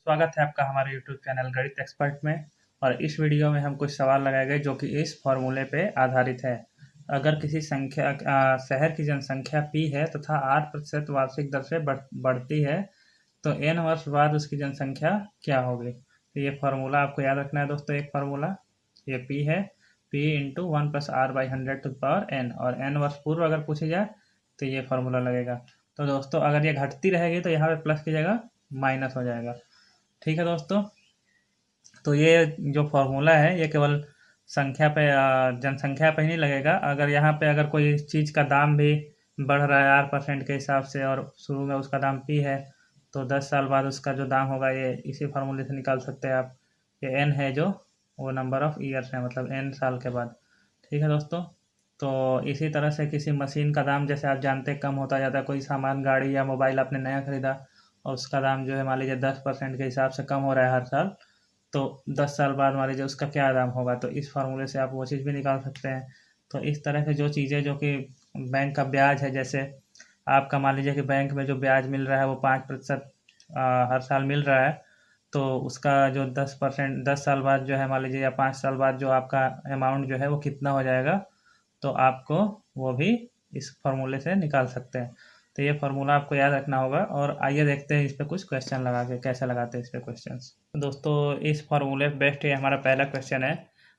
स्वागत है आपका हमारे यूट्यूब चैनल गणित एक्सपर्ट में। और इस वीडियो में हम कुछ सवाल लगाएंगे जो कि इस फॉर्मूले पे आधारित है। अगर किसी शहर की जनसंख्या P है तथा 8% वार्षिक दर से बढ़ती है तो n वर्ष बाद उसकी जनसंख्या क्या होगी। तो ये फार्मूला आपको याद रखना है दोस्तों। एक फार्मूला ये P है, P इंटू 1+r/100⁴n, और n वर्ष पूर्व अगर पूछी जाए तो ये फार्मूला लगेगा। तो दोस्तों अगर ये घटती रहेगी तो यहाँ पे प्लस की जगह माइनस हो जाएगा। ठीक है दोस्तों, तो ये जो फॉर्मूला है ये केवल जनसंख्या पे ही नहीं लगेगा। अगर यहाँ पे अगर कोई चीज़ का दाम भी बढ़ रहा है 8% के हिसाब से और शुरू में उसका दाम P है तो 10 साल बाद उसका जो दाम होगा ये इसी फार्मूले से निकाल सकते हैं आप। ये n है जो वो नंबर ऑफ ईयर्स है, मतलब n साल के बाद। ठीक है दोस्तों, तो इसी तरह से किसी मशीन का दाम जैसे आप जानते हैं कम होता जाता है। कोई सामान, गाड़ी या मोबाइल आपने नया खरीदा और उसका दाम जो है मान लीजिए 10% के हिसाब से कम हो रहा है हर साल, तो 10 साल बाद मान लीजिए उसका क्या दाम होगा। तो इस फार्मूले से आप वो चीज़ भी निकाल सकते हैं। तो इस तरह से जो चीज़ें जो कि बैंक का ब्याज है, जैसे आपका मान लीजिए कि बैंक में जो ब्याज मिल रहा है वो 5% हर साल मिल रहा है, तो उसका जो 10% 10 साल बाद जो है मान लीजिए या 5 साल बाद जो आपका अमाउंट जो है वो कितना हो जाएगा, तो आपको वो भी इस फार्मूले से निकाल सकते हैं। तो ये फार्मूला आपको याद रखना होगा। और आइए देखते हैं इस पर कुछ क्वेश्चन लगा के कैसे लगाते हैं इस पर क्वेश्चंस। दोस्तों इस फार्मूले बेस्ट ये हमारा पहला क्वेश्चन है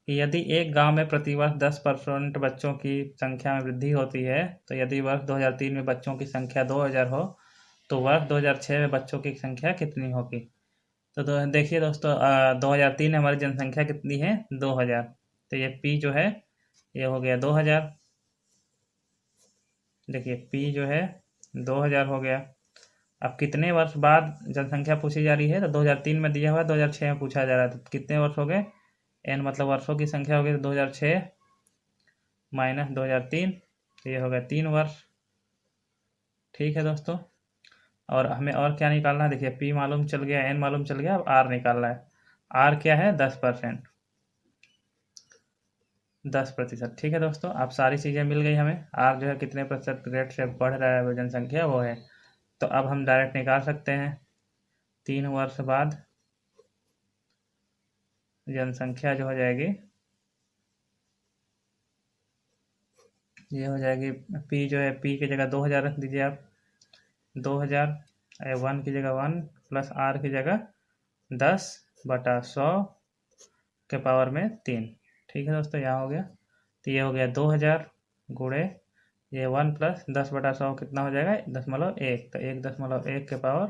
कि यदि एक गांव में प्रतिवर्ष 10% बच्चों की संख्या में वृद्धि होती है, तो यदि वर्ष 2003 में बच्चों की संख्या 2000 हो तो वर्ष 2006 में बच्चों की संख्या कितनी होगी। तो देखिए दोस्तों 2003 में हमारी जनसंख्या कितनी है, 2000। तो ये P जो है ये हो गया 2000। देखिए P जो है 2000 हो गया। अब कितने वर्ष बाद जनसंख्या पूछी जा रही है, तो 2003 में दिया हुआ है, 2006 में पूछा जा रहा है। तो कितने वर्ष हो गए, n मतलब वर्षों की संख्या हो गई, तो 2006 माइनस 2003, तो ये हो गया 3 वर्ष। ठीक है दोस्तों, और हमें और क्या निकालना है। देखिए P मालूम चल गया, n मालूम चल गया, अब R निकालना है। R क्या है, 10%, 10%। ठीक है दोस्तों, अब सारी चीज़ें मिल गई हमें। R जो है कितने प्रतिशत रेट से बढ़ रहा है वो जनसंख्या वो है। तो अब हम डायरेक्ट निकाल सकते हैं 3 वर्ष बाद जनसंख्या जो हो जाएगी ये हो जाएगी। P जो है P की जगह 2000 रख दीजिए आप, 2000 1 की जगह 1 प्लस R की जगह 10/100 के पावर में 3। ठीक है दोस्तों, यहाँ हो गया। तो ये हो गया 2000 गुणे ये 1 प्लस 10/100 कितना हो जाएगा, 1.1। तो 1.1 के पावर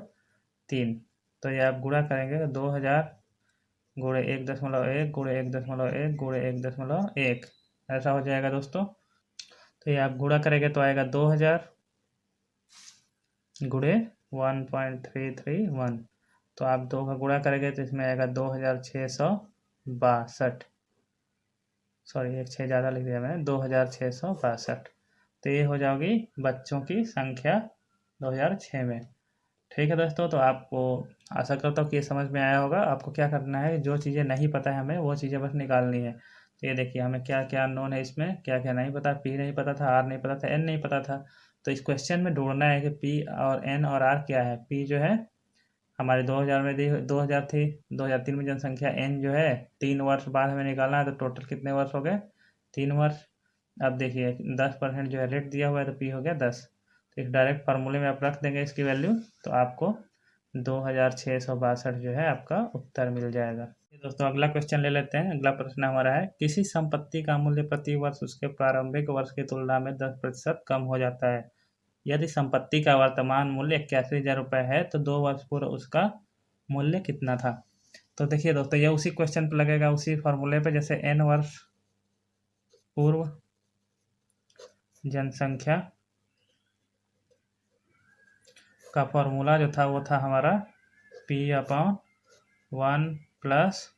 3। तो ये आप गुणा करेंगे तो 2000 गुणे 1.1 गुणे 1.1 गुणे 1.1 ऐसा हो जाएगा दोस्तों। तो ये आप गुणा करेंगे तो आएगा 2000 गुणे 1.331। तो आप 2 का गुणा करेंगे तो इसमें आएगा 2662। सॉरी एक 6 ज़्यादा लिख दिया मैंने, 2662। तो ये हो जाएगी बच्चों की संख्या 2006 में। ठीक है दोस्तों, तो आपको आशा करता हूँ कि ये समझ में आया होगा। आपको क्या करना है, जो चीज़ें नहीं पता है हमें वो चीज़ें बस निकालनी है। तो ये देखिए हमें क्या क्या अननोन है, इसमें क्या क्या नहीं पता। P नहीं पता था, R नहीं पता था, N नहीं पता था। तो इस क्वेश्चन में ढूंढना है कि P और N और R क्या है। P जो है हमारे 2000 में दी 2000 थी, 2003 में जनसंख्या। N जो है 3 वर्ष बाद हमें निकालना है, तो टोटल कितने वर्ष हो गए, 3 वर्ष। अब देखिए 10% जो है रेट दिया हुआ है, तो P हो गया 10। तो इस डायरेक्ट फार्मूले में आप रख देंगे इसकी वैल्यू, तो आपको 2662 जो है आपका उत्तर मिल जाएगा। दोस्तों अगला क्वेश्चन ले लेते हैं। अगला प्रश्न हमारा है, किसी संपत्ति का मूल्य प्रति वर्ष उसके प्रारंभिक वर्ष की तुलना में 10% कम हो जाता है। यदि संपत्ति का वर्तमान मूल्य 81,000 रुपये है तो 2 वर्ष पूर्व उसका मूल्य कितना था। तो देखिए दोस्तों ये उसी क्वेश्चन पर लगेगा, उसी फार्मूले पे, जैसे n वर्ष पूर्व जनसंख्या का फॉर्मूला जो था वो था हमारा P/1 प्लस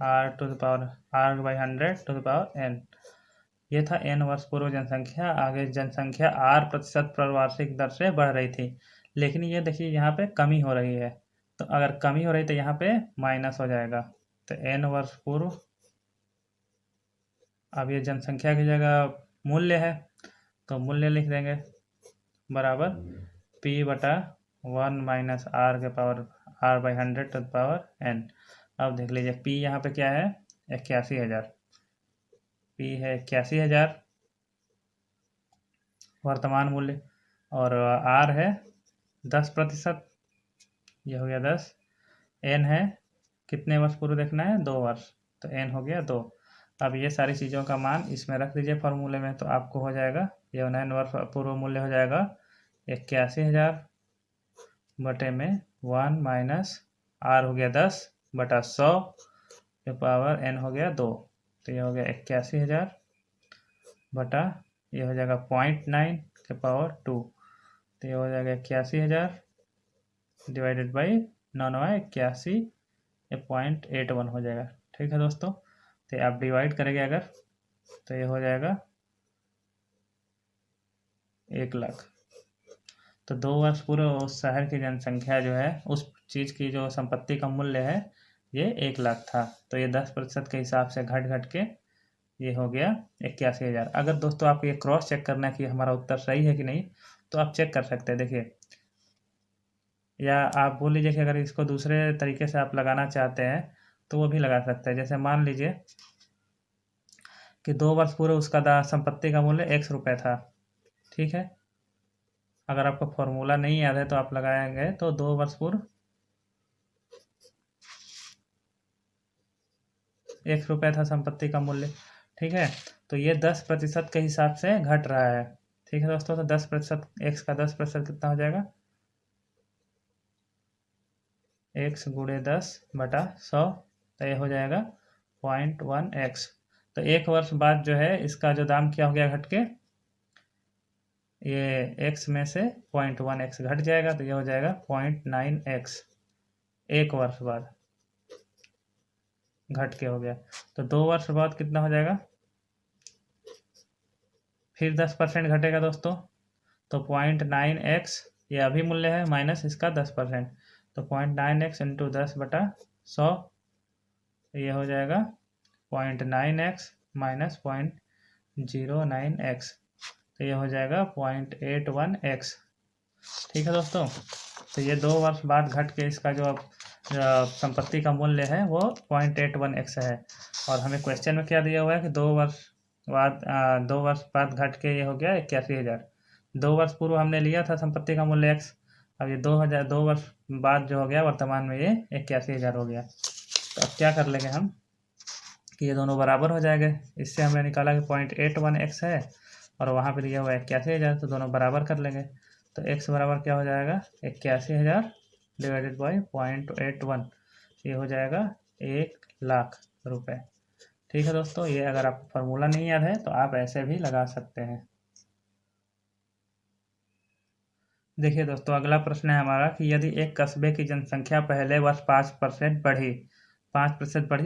R/100n। ये था n वर्ष पूर्व जनसंख्या। आगे जनसंख्या R% वार्षिक दर से बढ़ रही थी, लेकिन ये देखिए यहाँ पे कमी हो रही है। तो अगर कमी हो रही तो यहाँ पे माइनस हो जाएगा। तो n वर्ष पूर्व, अब ये जनसंख्या की जगह मूल्य है तो मूल्य लिख देंगे बराबर P/1 माइनस R के पावर r/100⁴n। अब देख लीजिए p यहाँ पे क्या है 81,000, p है 81,000 वर्तमान मूल्य, और r है 10%, ये हो गया 10, n है कितने वर्ष पूर्व देखना है 2 वर्ष, तो n हो गया 2। अब ये सारी चीज़ों का मान इसमें रख दीजिए फॉर्मूले में, तो आपको हो जाएगा ये 9 वर्ष पूर्व मूल्य हो जाएगा 81,000 बटे में 1 माइनस r हो गया 10 बटा 100 के पावर n हो गया 2, तो ये हो गया 81,000 बटा ये हो जाएगा 0.9 के पावर 2, तो ये हो जाएगा 81,000 डिवाइडेड बाई 9 ये 0.81 हो जाएगा। ठीक है दोस्तों, तो आप डिवाइड करेंगे अगर तो ये हो जाएगा 1 लाख। तो 2 वर्ष पूर्व उस शहर की जनसंख्या जो है उस चीज़ की जो संपत्ति का मूल्य है ये 1 लाख था, तो ये 10% के हिसाब से घट घट के ये हो गया 81,000। अगर दोस्तों आपको ये क्रॉस चेक करना है कि हमारा उत्तर सही है कि नहीं, तो आप चेक कर सकते हैं, देखिए, या आप बोल लीजिए कि अगर इसको दूसरे तरीके से आप लगाना चाहते हैं तो वो भी लगा सकते हैं। जैसे मान लीजिए कि 2 वर्ष पूर्व उसका संपत्ति का मूल्य x रुपये था, ठीक है। अगर आपको फॉर्मूला नहीं याद है तो आप लगाएंगे तो 2 वर्ष पूर्व x रुपये था संपत्ति का मूल्य, ठीक है। तो ये 10% के हिसाब से घट रहा है, ठीक है दोस्तों। तो 10% x का 10% कितना हो जाएगा, x गुणे 10 बटा 100, तो ये हो जाएगा 0.1x। तो 1 वर्ष बाद जो है इसका जो दाम क्या हो गया घट के, ये x में से 0.1x घट जाएगा, तो ये हो जाएगा 0.9x 1 वर्ष बाद घट के हो गया। तो 2 वर्ष बाद कितना हो जाएगा, फिर 10% घटेगा दोस्तों, तो 0.9x ये अभी मूल्य है माइनस इसका 10%, तो 0.9x इंटू 10 बटा 100, ये हो जाएगा 0.9x माइनस 0.09x, तो ये हो जाएगा 0.81x। ठीक है दोस्तों, तो ये 2 वर्ष बाद घट के इसका जो संपत्ति का मूल्य है वो 0.81x है। और हमें क्वेश्चन में क्या दिया हुआ है कि 2 वर्ष बाद घट के ये हो गया 81,000। 2 वर्ष पूर्व हमने लिया था संपत्ति का मूल्य x, अब ये 2 वर्ष बाद जो हो गया वर्तमान में ये 81,000 हो गया। तो अब क्या कर लेंगे हम कि ये दोनों बराबर हो जाएंगे। इससे हमने निकाला कि 0.81x है और वहाँ पर दिया हुआ है 81,000, तो दोनों बराबर कर लेंगे। तो x बराबर क्या हो जाएगा 81,000 डिवाइडेड बाई 0.81, ये हो जाएगा 1 लाख रुपए। ठीक है दोस्तों, ये अगर आपको फार्मूला नहीं याद है तो आप ऐसे भी लगा सकते हैं। देखिए दोस्तों, अगला प्रश्न है हमारा कि यदि एक कस्बे की जनसंख्या पहले वर्ष 5% बढ़ी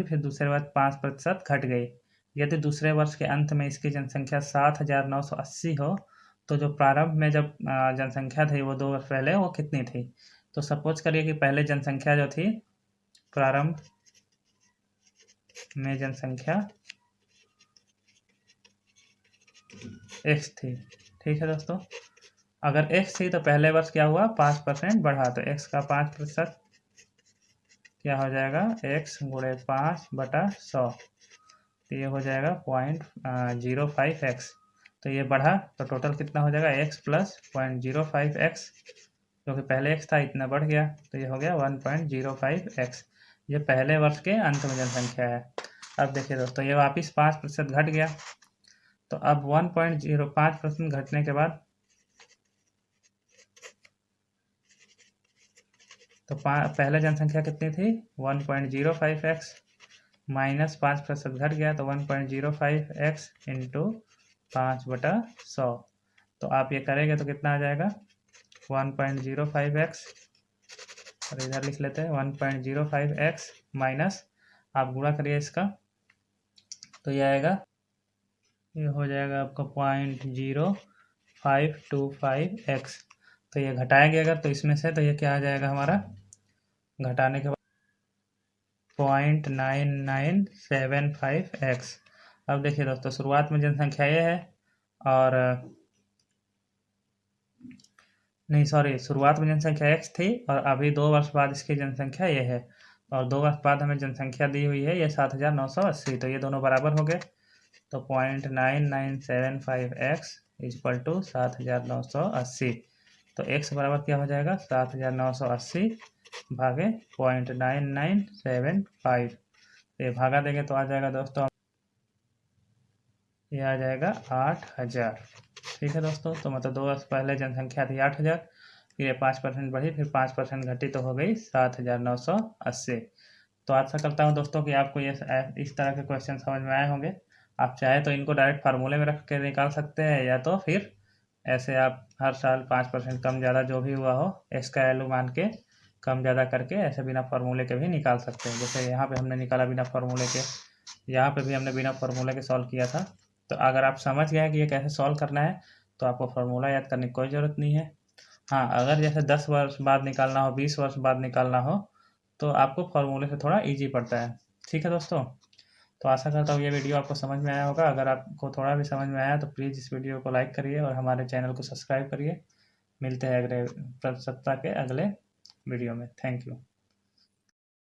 फिर दूसरे वर्ष 5% घट गई, यदि दूसरे वर्ष के अंत में इसकी जनसंख्या 7,980 हो, तो जो प्रारंभ में जब जनसंख्या थी वो 2 वर्ष पहले वो कितनी थी। तो सपोज करिए कि पहले जनसंख्या जो थी, प्रारंभ में जनसंख्या x थी, ठीक है दोस्तों। अगर x थी तो पहले वर्ष क्या हुआ 5% बढ़ा, तो x का 5% क्या हो जाएगा x गुणे 5 बटा 100, तो ये हो जाएगा 0.05x। तो ये बढ़ा तो टोटल कितना हो जाएगा x प्लस 0.05x, क्योंकि पहले x था इतना बढ़ गया, तो ये हो गया 1.05x। ये पहले वर्ष के अंत में जनसंख्या है। अब देखिए दोस्तों, ये वापिस 5% घट गया, तो अब 1.05% घटने के बाद तो पहले जनसंख्या कितनी थी 1.05x माइनस 5% घट गया, तो 1.05x इंटू 5 बटा 100। तो आप ये करेंगे तो कितना आ जाएगा 1.05x, और इधर लिख लेते हैं 1.05x माइनस आप गुणा करिए इसका, तो ये आएगा, ये हो जाएगा आपका 0.0525x। तो ये घटाएंगे अगर तो इसमें से, तो ये क्या आ जाएगा हमारा घटाने के बाद 0.9975x। अब देखिए दोस्तों, शुरुआत में जनसंख्या ये है और नहीं सॉरी, शुरुआत में जनसंख्या x थी और अभी 2 वर्ष बाद इसकी जनसंख्या ये है, और 2 वर्ष बाद हमें जनसंख्या दी हुई है ये 7,980, तो ये दोनों बराबर हो गए। तो 0.9975x इक्वल टू 7,980। तो x बराबर क्या हो जाएगा, 7,980 भागे 0.9975। ये भागा देंगे तो आ जाएगा दोस्तों, ये आ जाएगा 8,000। ठीक है दोस्तों, तो मतलब 2 वर्ष पहले जनसंख्या थी 8,000, फिर ये 5% बढ़ी, फिर 5% घटी तो हो गई 7,980। तो आशा करता हूँ दोस्तों कि आपको ये इस तरह के क्वेश्चन समझ में आए होंगे। आप चाहे तो इनको डायरेक्ट फार्मूले में रख के निकाल सकते हैं, या तो फिर ऐसे आप हर साल 5% कम ज़्यादा जो भी हुआ हो इसका वैल्यू मान के कम ज़्यादा करके ऐसे बिना फार्मूले के भी निकाल सकते हैं। जैसे यहाँ पे हमने निकाला बिना फार्मूले के, यहाँ पे भी हमने बिना फार्मूले के सॉल्व किया था। तो अगर आप समझ गए कि ये कैसे सॉल्व करना है तो आपको फार्मूला याद करने की कोई ज़रूरत नहीं है। हाँ, अगर जैसे 10 वर्ष बाद निकालना हो, 20 वर्ष बाद निकालना हो, तो आपको फार्मूले से थोड़ा ईजी पड़ता है। ठीक है दोस्तों, तो आशा करता हूँ ये वीडियो आपको समझ में आया होगा। अगर आपको थोड़ा भी समझ में आया तो प्लीज़ इस वीडियो को लाइक करिए और हमारे चैनल को सब्सक्राइब करिए। मिलते हैं अगले सप्ताह के अगले वीडियो में। Thank you.